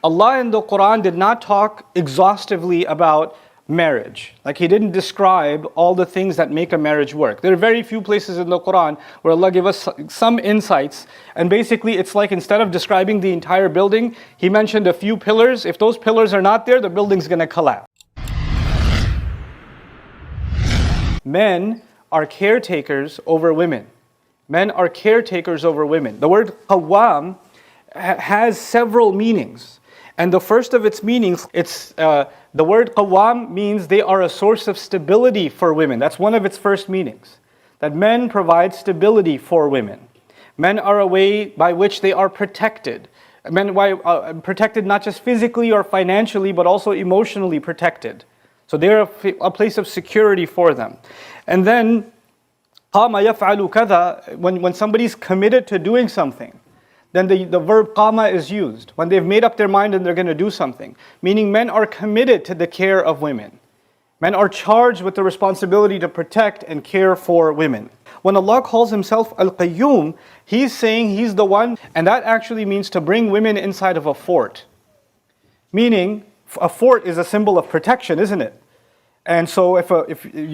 Allah in the Quran did not talk exhaustively about marriage. Like He didn't describe all the things that make a marriage work. There are very few places in the Quran where Allah gives us some insights, and basically it's like instead of describing the entire building, He mentioned a few pillars. If those pillars are not there, the building's going to collapse. Men are caretakers over women. Men are caretakers over women. The word qawwam has several meanings. And the first of its meanings, the word qawwam means they are a source of stability for women. That's one of its first meanings. That men provide stability for women. Men are a way by which they are protected. Men protected not just physically or financially, but also emotionally protected. So they're a place of security for them. And then, qama yaf'alu kada, when somebody's committed to doing something, then the verb qama is used. When they've made up their mind and they're going to do something. Meaning men are committed to the care of women. Men are charged with the responsibility to protect and care for women. When Allah calls Himself Al-Qayyum, He's saying He's the one, and that actually means to bring women inside of a fort. Meaning, a fort is a symbol of protection, isn't it? And so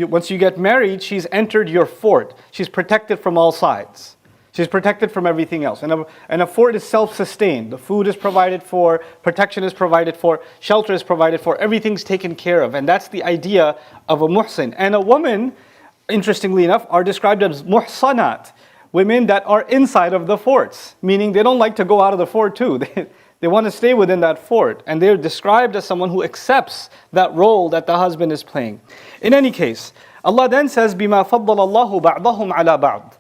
once you get married, she's entered your fort. She's protected from all sides. She's protected from everything else. And a fort is self-sustained. The food is provided for, protection is provided for, shelter is provided for, everything's taken care of. And that's the idea of a muhsin. And a woman, interestingly enough, are described as muhsanat, women that are inside of the forts. Meaning they don't like to go out of the fort too. They want to stay within that fort. And they're described as someone who accepts that role that the husband is playing. In any case, Allah then says, بِمَا فَضَّلَ اللَّهُ بَعْضَهُمْ عَلَى بَعْضٍ.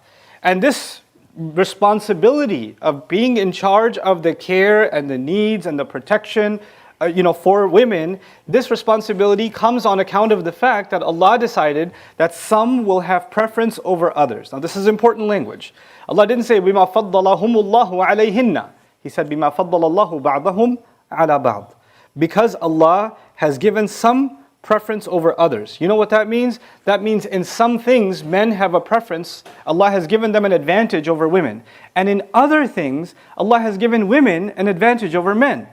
And this responsibility of being in charge of the care and the needs and the protection for women, this responsibility comes on account of the fact that Allah decided that some will have preference over others. Now this is important language. Allah didn't say بِمَا فَضَّلَهُمُ اللَّهُ عَلَيْهِنَّ. He said بِمَا فَضَّلَ اللَّهُ بَعْضَهُمْ عَلَى بَعْضٍ. Because Allah has given some preference over others. You know what that means? That means in some things men have a preference. Allah has given them an advantage over women. And in other things, Allah has given women an advantage over men.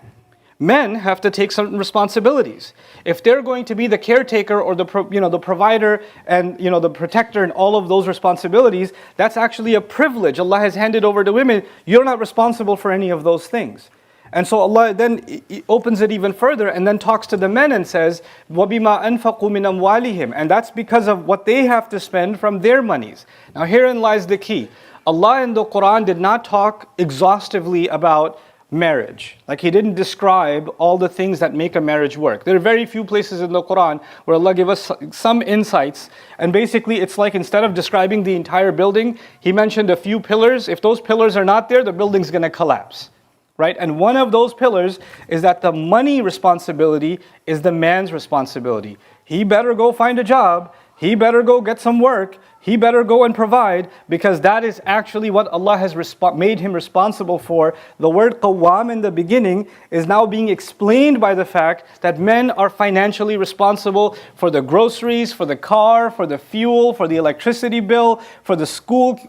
Men have to take certain responsibilities. If they're going to be the caretaker or the provider and the protector and all of those responsibilities, that's actually a privilege Allah has handed over to women. You're not responsible for any of those things. And so Allah then opens it even further and then talks to the men and says, وَبِمَا أَنفَقُوا مِنْ أَمْوَالِهِمْ. And that's because of what they have to spend from their monies. Now herein lies the key. Allah in the Quran did not talk exhaustively about marriage. Like He didn't describe all the things that make a marriage work. There are very few places in the Quran where Allah gives us some insights, and basically it's like instead of describing the entire building, He mentioned a few pillars. If those pillars are not there, the building's going to collapse. Right? And one of those pillars is that the money responsibility is the man's responsibility. He better go find a job. He better go get some work. He better go and provide, because that is actually what Allah has made him responsible for. The word qawwam in the beginning is now being explained by the fact that men are financially responsible for the groceries, for the car, for the fuel, for the electricity bill, for the school,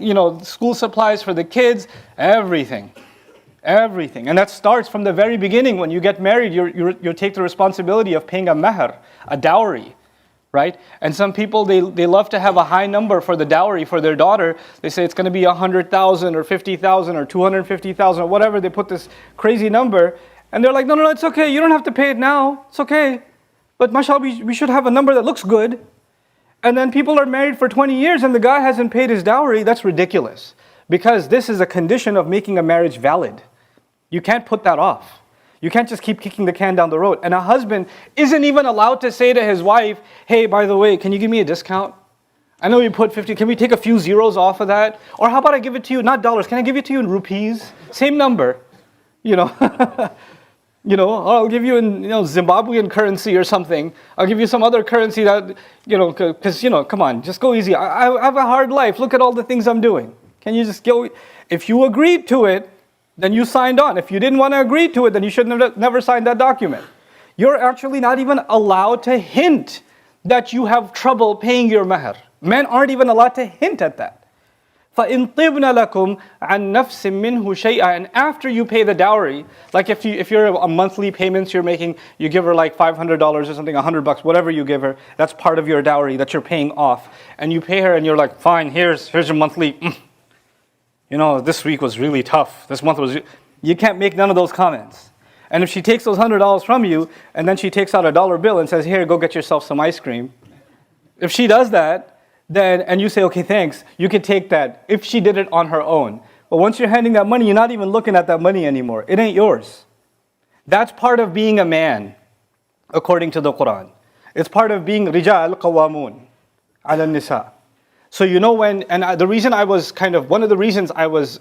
school supplies for the kids, everything. Everything. And that starts from the very beginning. When you get married, you take the responsibility of paying a mahr, a dowry, right? And some people, they love to have a high number for the dowry for their daughter. They say it's going to be 100,000 or 50,000 or 250,000 or whatever. They put this crazy number. And they're like, no, it's okay. You don't have to pay it now. It's okay. But mashallah, we should have a number that looks good. And then people are married for 20 years and the guy hasn't paid his dowry. That's ridiculous. Because this is a condition of making a marriage valid. You can't put that off. You can't just keep kicking the can down the road. And a husband isn't even allowed to say to his wife, hey, by the way, can you give me a discount? I know you put 50, can we take a few zeros off of that? Or how about I give it to you, not dollars, can I give it to you in rupees? Same number, I'll give you in Zimbabwean currency or something. I'll give you some other currency that, because, come on, just go easy. I have a hard life. Look at all the things I'm doing. Can you just go? If you agreed to it, then you signed on. If you didn't want to agree to it, then you should never sign that document. You're actually not even allowed to hint that you have trouble paying your mahr. Men aren't even allowed to hint at that. فَإِن طِبْنَ لَكُمْ عَن نَفْسٍ مِّنْهُ شَيْئًا. And after you pay the dowry, like if you're a monthly payments you're making, you give her like $500 or something, $100, whatever you give her, that's part of your dowry that you're paying off. And you pay her and you're like, fine, here's your monthly, this week was really tough. This month was, you can't make none of those comments. And if she takes those $100 from you, and then she takes out a dollar bill and says, here, go get yourself some ice cream. If she does that, then, and you say, okay, thanks, you can take that if she did it on her own. But once you're handing that money, you're not even looking at that money anymore. It ain't yours. That's part of being a man, according to the Quran. It's part of being rijal qawamun al-Nisa. So the reason one of the reasons I was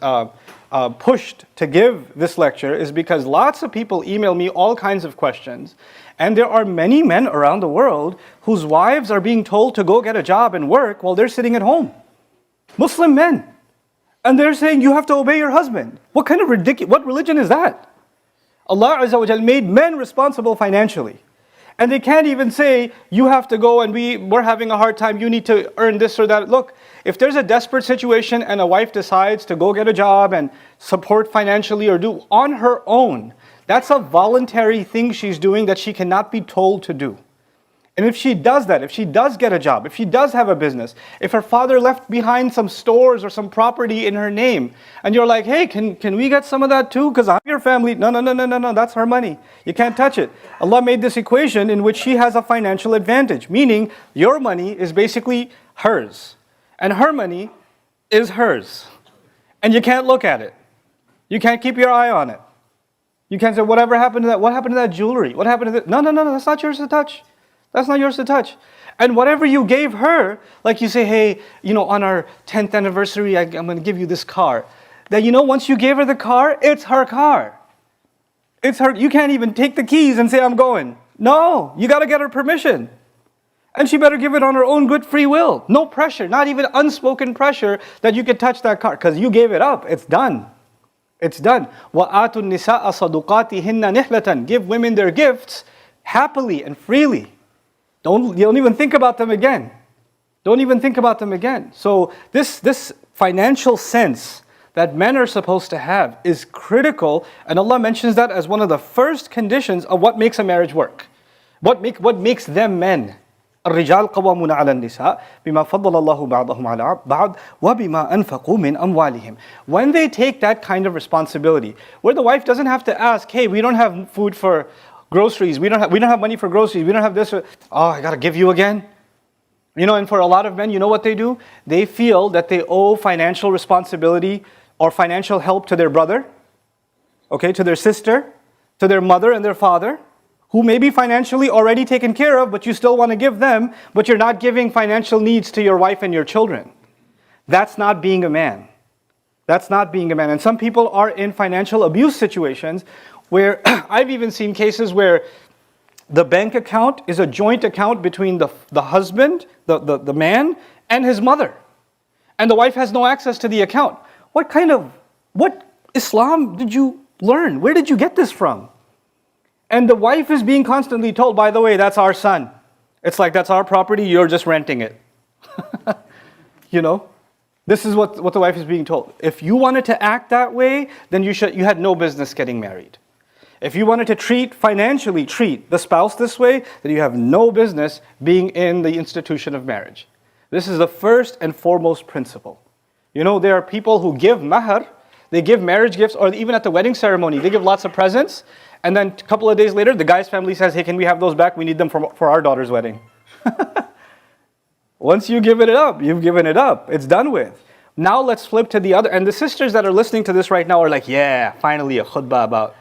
pushed to give this lecture is because lots of people email me all kinds of questions. And there are many men around the world whose wives are being told to go get a job and work while they're sitting at home. Muslim men. And they're saying you have to obey your husband. What kind of what religion is that? Allah Azza wa Jal made men responsible financially. And they can't even say, you have to go and we're having a hard time, you need to earn this or that. Look, if there's a desperate situation and a wife decides to go get a job and support financially or do on her own, that's a voluntary thing she's doing that she cannot be told to do. And if she does that, if she does get a job, if she does have a business, if her father left behind some stores or some property in her name, and you're like, hey, can we get some of that too? Because I'm your family. No, that's her money. You can't touch it. Allah made this equation in which she has a financial advantage, meaning your money is basically hers. And her money is hers. And you can't look at it. You can't keep your eye on it. You can't say, whatever happened to that? What happened to that jewelry? What happened to that? No, that's not yours to touch. That's not yours to touch. And whatever you gave her, like you say, hey, on our 10th anniversary, I'm going to give you this car. That once you gave her the car, it's her car. It's her. You can't even take the keys and say, I'm going. No, you got to get her permission. And she better give it on her own good free will. No pressure, not even unspoken pressure that you could touch that car. Because you gave it up. It's done. It's done. وَآتُوا النِّسَاءَ صَدُقَاتِهِنَّ نِحْلَةً. Give women their gifts happily and freely. Don't even think about them again. Don't even think about them again. So this financial sense that men are supposed to have is critical, and Allah mentions that as one of the first conditions of what makes a marriage work. What makes them men. الرجال قوامون على النساء بما فضل الله بعضهم على بعض وبما أنفقوا من أموالهم. When they take that kind of responsibility, where the wife doesn't have to ask, hey, we don't have food for groceries, we don't have money for groceries, we don't have this, I gotta give you again. And for a lot of men, you know what they do? They feel that they owe financial responsibility or financial help to their brother, to their sister, to their mother and their father, who may be financially already taken care of, but you still want to give them, but you're not giving financial needs to your wife and your children. That's not being a man. That's not being a man. And some people are in financial abuse situations where I've even seen cases where the bank account is a joint account between the husband, the man, and his mother. And the wife has no access to the account. What Islam did you learn? Where did you get this from? And the wife is being constantly told, by the way, that's our son. It's like, that's our property, you're just renting it. This is what the wife is being told. If you wanted to act that way, then you had no business getting married. If you wanted to financially treat the spouse this way, then you have no business being in the institution of marriage. This is the first and foremost principle. There are people who give mahar, they give marriage gifts, or even at the wedding ceremony, they give lots of presents, and then a couple of days later, the guy's family says, hey, can we have those back? We need them for our daughter's wedding. Once you give it up, you've given it up. It's done with. Now let's flip to the other. And the sisters that are listening to this right now are like, yeah, finally a khutbah about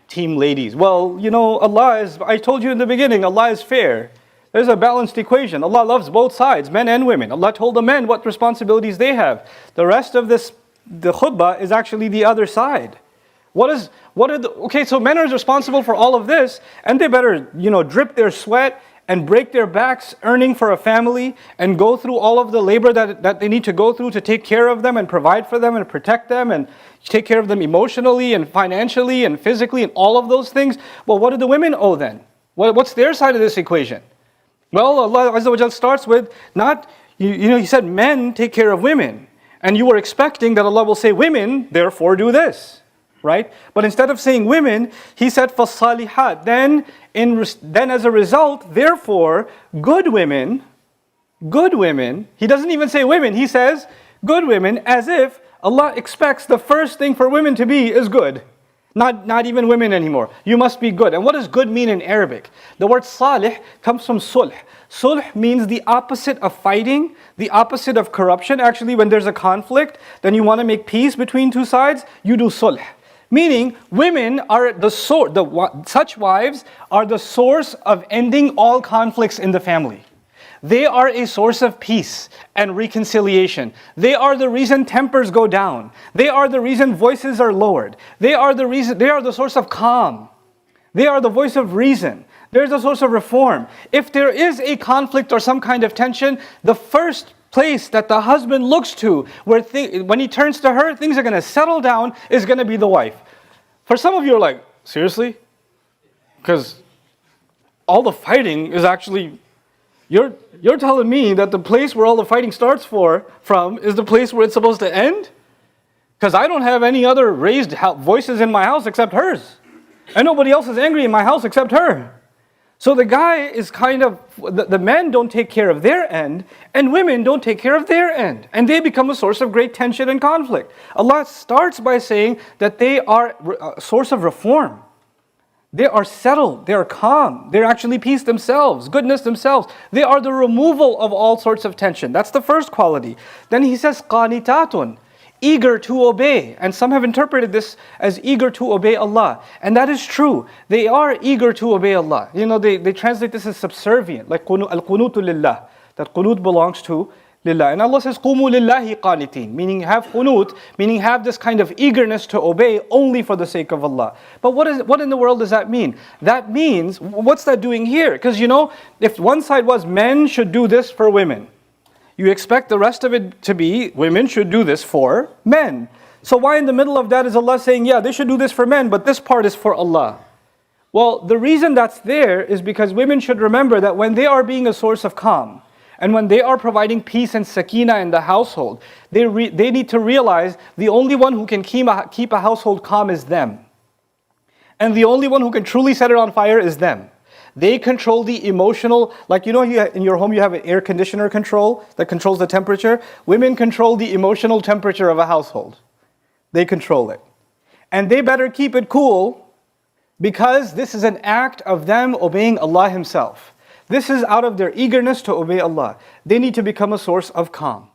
team ladies. Well, I told you in the beginning, Allah is fair. There's a balanced equation. Allah loves both sides, men and women. Allah told the men what responsibilities they have. The rest of the khutbah is actually the other side. So men are responsible for all of this, and they better, drip their sweat and break their backs earning for a family and go through all of the labor that they need to go through to take care of them and provide for them and protect them and take care of them emotionally and financially and physically and all of those things. Well, what do the women owe then? What's their side of this equation? Well, Allah Azza wa Jal starts with He said men take care of women. And you were expecting that Allah will say, women, therefore do this. Right? But instead of saying women, He said فَالصَّالِحَاتِ. Then as a result, therefore, good women, He doesn't even say women, He says good women, as if Allah expects the first thing for women to be is good. Not even women anymore. You must be good. And what does good mean in Arabic? The word salih comes from sulh. Sulh means the opposite of fighting, the opposite of corruption. Actually, when there's a conflict, then you want to make peace between two sides, you do sulh. Meaning, women are such wives are the source of ending all conflicts in the family. They are a source of peace and reconciliation. They are the reason tempers go down. They are the reason voices are lowered. They are the source of calm. They are the voice of reason. They're the source of reform. If there is a conflict or some kind of tension, the first place that the husband looks to, when he turns to her, things are going to settle down, is going to be the wife. For some of you are like, seriously? Because all the fighting is actually, you're telling me that the place where all the fighting starts from is the place where it's supposed to end? Because I don't have any other raised voices in my house except hers. And nobody else is angry in my house except her. So the guy is the men don't take care of their end, and women don't take care of their end. And they become a source of great tension and conflict. Allah starts by saying that they are a source of reform. They are settled, they are calm, they're actually peace themselves, goodness themselves. They are the removal of all sorts of tension. That's the first quality. Then he says, qanitatun, eager to obey. And some have interpreted this as eager to obey Allah. And that is true. They are eager to obey Allah. They translate this as subservient, like al-qunutu lillah. That qunut belongs to lillah. And Allah says, qumu lillahi qanitin, meaning have qunut, meaning have this kind of eagerness to obey only for the sake of Allah. But what in the world does that mean? That means, what's that doing here? Because if one side was men should do this for women, you expect the rest of it to be women should do this for men. So why in the middle of that is Allah saying, yeah, they should do this for men, but this part is for Allah? Well, the reason that's there is because women should remember that when they are being a source of calm, and when they are providing peace and sakina in the household, they need to realize the only one who can keep a household calm is them. And the only one who can truly set it on fire is them. They control the emotional, like in your home you have an air conditioner control that controls the temperature. Women control the emotional temperature of a household. They control it. And they better keep it cool because this is an act of them obeying Allah Himself. This is out of their eagerness to obey Allah. They need to become a source of calm.